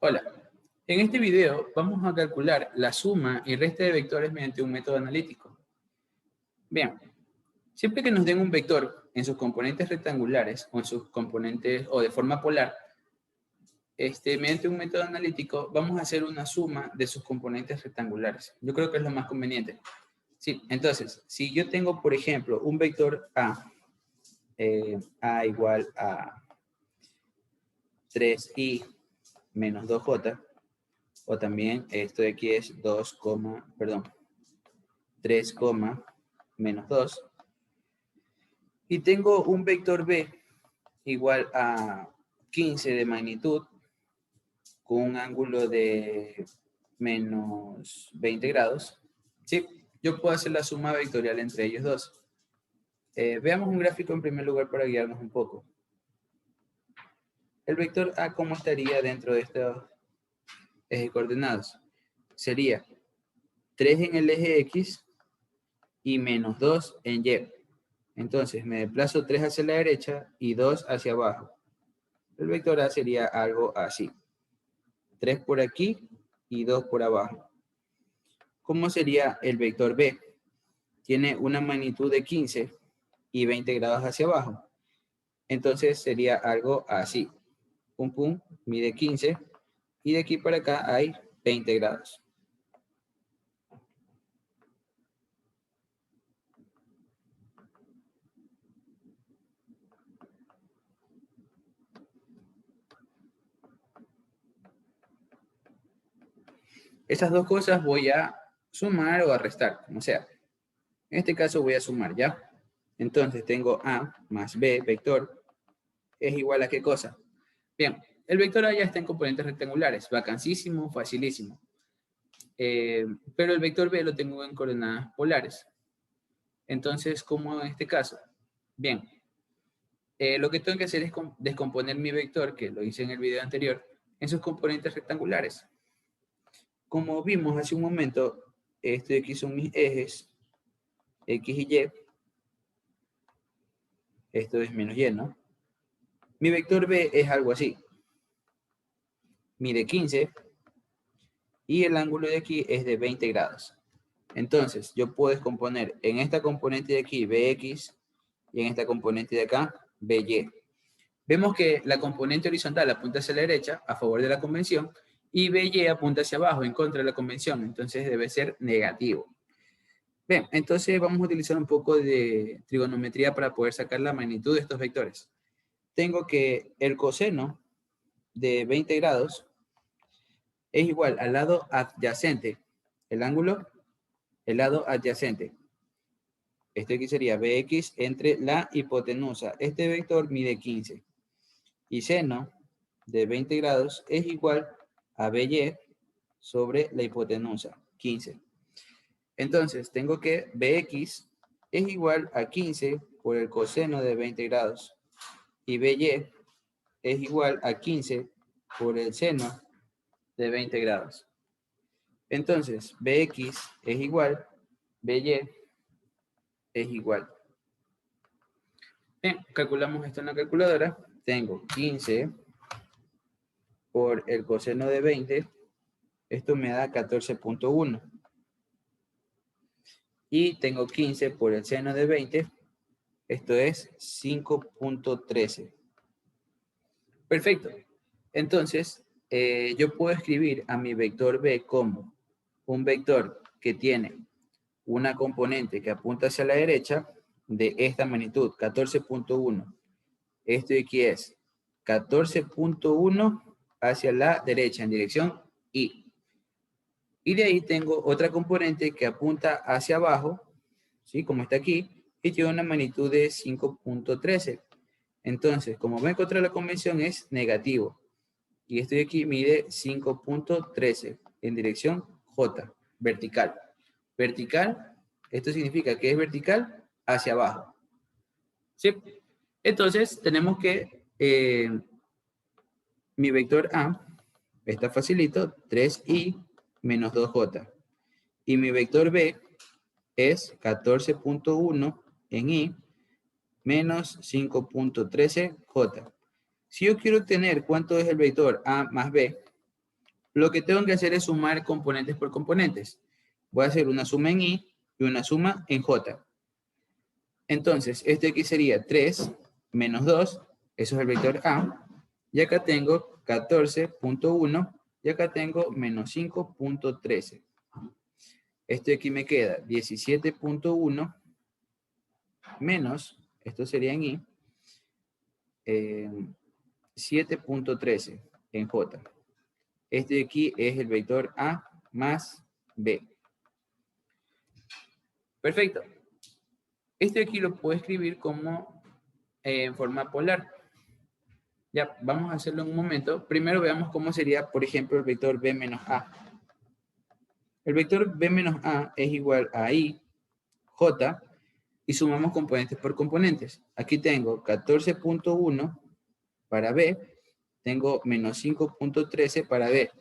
Hola, en este video vamos a calcular la suma y resta de vectores mediante un método analítico. Bien, siempre que nos den un vector en sus componentes rectangulares o en sus componentes o de forma polar, mediante un método analítico vamos a hacer una suma de sus componentes rectangulares. Yo creo que es lo más conveniente. Sí, entonces, si yo tengo, por ejemplo, un vector A igual a 3i menos 2j, o también esto de aquí es 3, menos 2. Y tengo un vector b igual a 15 de magnitud con un ángulo de menos 20 grados. Sí, yo puedo hacer la suma vectorial entre ellos dos. Veamos un gráfico en primer lugar para guiarnos un poco. El vector A, ¿cómo estaría dentro de estos ejes coordenados? Sería 3 en el eje X y menos 2 en Y. Entonces me desplazo 3 hacia la derecha y 2 hacia abajo. El vector A sería algo así. 3 por aquí y 2 por abajo. ¿Cómo sería el vector B? Tiene una magnitud de 15 y 20 grados hacia abajo. Entonces sería algo así. Un punto mide 15 y de aquí para acá hay 20 grados. Esas dos cosas voy a sumar o a restar, como sea. En este caso voy a sumar, ¿ya? Entonces tengo A más B, vector, es igual a ¿qué cosa? Bien, el vector A ya está en componentes rectangulares, vacancísimo, facilísimo. Pero el vector B lo tengo en coordenadas polares. Entonces, ¿cómo en este caso? Bien, lo que tengo que hacer es descomponer mi vector, que lo hice en el video anterior, en sus componentes rectangulares. Como vimos hace un momento, esto de aquí son mis ejes, X y Y. Esto es menos Y, ¿no? Mi vector B es algo así. Mide 15 y el ángulo de aquí es de 20 grados. Entonces, yo puedo descomponer en esta componente de aquí, BX, y en esta componente de acá, BY. Vemos que la componente horizontal apunta hacia la derecha, a favor de la convención, y BY apunta hacia abajo, en contra de la convención. Entonces, debe ser negativo. Bien, entonces vamos a utilizar un poco de trigonometría para poder sacar la magnitud de estos vectores. Tengo que el coseno de 20 grados es igual al lado adyacente. El ángulo, el lado adyacente. Este aquí sería Bx entre la hipotenusa. Este vector mide 15. Y seno de 20 grados es igual a By sobre la hipotenusa, 15. Entonces, tengo que Bx es igual a 15 por el coseno de 20 grados. Y By es igual a 15 por el seno de 20 grados. Entonces, Bx es igual, By es igual. Bien, calculamos esto en la calculadora. Tengo 15 por el coseno de 20. Esto me da 14.1. Y tengo 15 por el seno de 20. Esto es 5.13. Perfecto. Entonces, yo puedo escribir a mi vector B como un vector que tiene una componente que apunta hacia la derecha de esta magnitud, 14.1. Esto de aquí es 14.1 hacia la derecha en dirección Y. Y de ahí tengo otra componente que apunta hacia abajo, ¿sí? Como está aquí, y tiene una magnitud de 5.13. Entonces, como ven contra la convención es negativo. Y esto de aquí mide 5.13 en dirección J, vertical. Vertical, esto significa que es vertical hacia abajo. ¿Sí? Entonces, tenemos que mi vector A, está facilito, 3i menos 2j. Y mi vector B es 14.1 en i menos 5.13j. Si yo quiero obtener cuánto es el vector A más B, Lo que tengo que hacer es sumar componentes por componentes. Voy a hacer una suma en Y y una suma en J. Entonces, esto de aquí sería 3 menos 2, eso es el vector A. Y acá tengo 14.1 y acá tengo menos 5.13. Esto de aquí me queda 17.1 menos, esto sería en Y, 7.13 en J. Este de aquí es el vector A más B. Perfecto. Este de aquí lo puedo escribir como en forma polar. Ya, vamos a hacerlo en un momento. Primero veamos cómo sería, por ejemplo, el vector B menos A. El vector B menos A es igual a I, J, y sumamos componentes por componentes. Aquí tengo 14.1 para B, tengo menos 5.13 para B.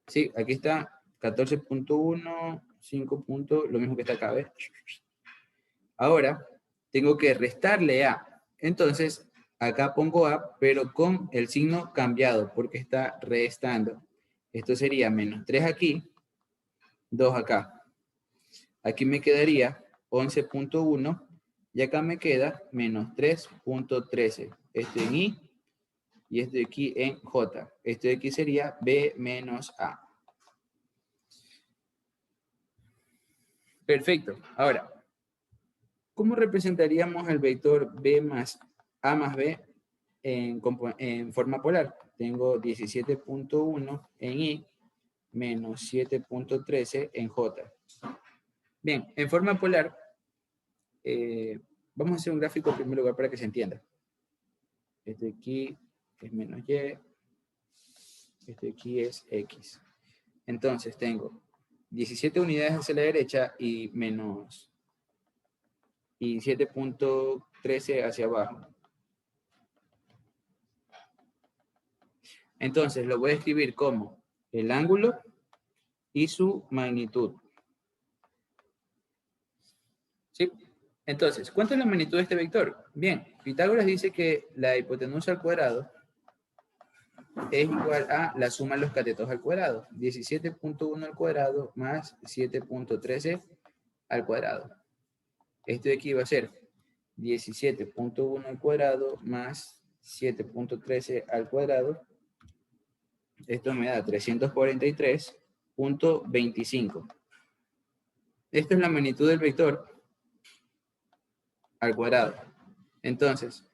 Sí, aquí está 14.1, 5. Lo mismo que está acá, ¿ves? Ahora, tengo que restarle A. Entonces, acá pongo A, pero con el signo cambiado, porque está restando. Esto sería menos 3 aquí, 2 acá. Aquí me quedaría 11.1 y acá me queda menos 3.13. Esto en I y esto de aquí en J. Esto de aquí sería B menos A. Perfecto. Ahora, ¿cómo representaríamos el vector B más A más B en forma polar? Tengo 17.1 en I menos 7.13 en J. Bien, en forma polar, vamos a hacer un gráfico en primer lugar para que se entienda. Este de aquí es menos Y, este de aquí es X. Entonces tengo 17 unidades hacia la derecha y 7.13 hacia abajo. Entonces lo voy a escribir como el ángulo y su magnitud. ¿Sí? Entonces, ¿cuánto es la magnitud de este vector? Bien, Pitágoras dice que la hipotenusa al cuadrado es igual a la suma de los catetos al cuadrado. 17.1 al cuadrado más 7.13 al cuadrado. Esto de aquí va a ser 17.1 al cuadrado más 7.13 al cuadrado. Esto me da 343.25. Esto es la magnitud del vector al cuadrado. Entonces,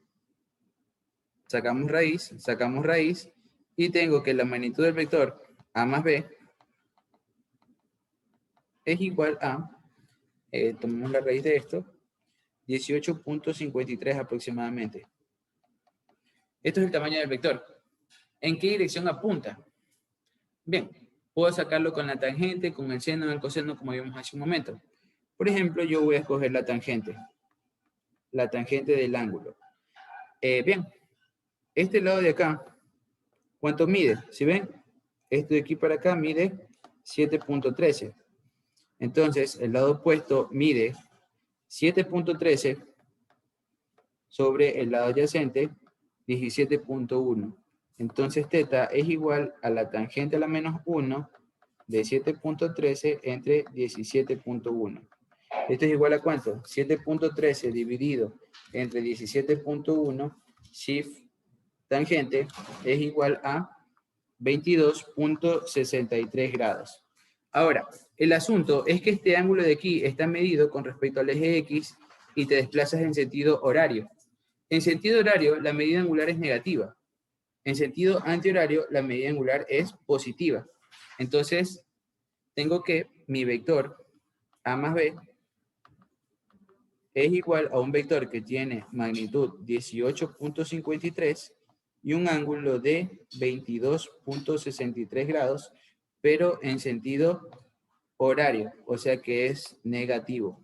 sacamos raíz, y tengo que la magnitud del vector A más B es igual a, tomemos la raíz de esto, 18.53 aproximadamente. Esto es el tamaño del vector. ¿En qué dirección apunta? Bien, puedo sacarlo con la tangente, con el seno, el coseno, como vimos hace un momento. Por ejemplo, yo voy a escoger la tangente del ángulo. Bien, este lado de acá, ¿cuánto mide? ¿Sí ven? Esto de aquí para acá mide 7.13. Entonces, el lado opuesto mide 7.13 sobre el lado adyacente, 17.1. Entonces, θ es igual a la tangente a la menos 1 de 7.13 entre 17.1. Esto es igual a ¿cuánto? 7.13 dividido entre 17.1, shift tangente, es igual a 22.63 grados. Ahora, el asunto es que este ángulo de aquí está medido con respecto al eje X y te desplazas en sentido horario. En sentido horario, la medida angular es negativa. En sentido antihorario, la medida angular es positiva. Entonces, tengo que mi vector A más B es igual a un vector que tiene magnitud 18.53 y un ángulo de 22.63 grados, pero en sentido horario, o sea que es negativo.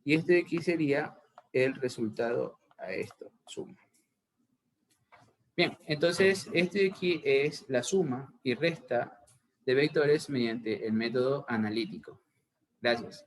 Y este de aquí sería el resultado a esto, suma. Bien, entonces este de aquí es la suma y resta de vectores mediante el método analítico. Gracias.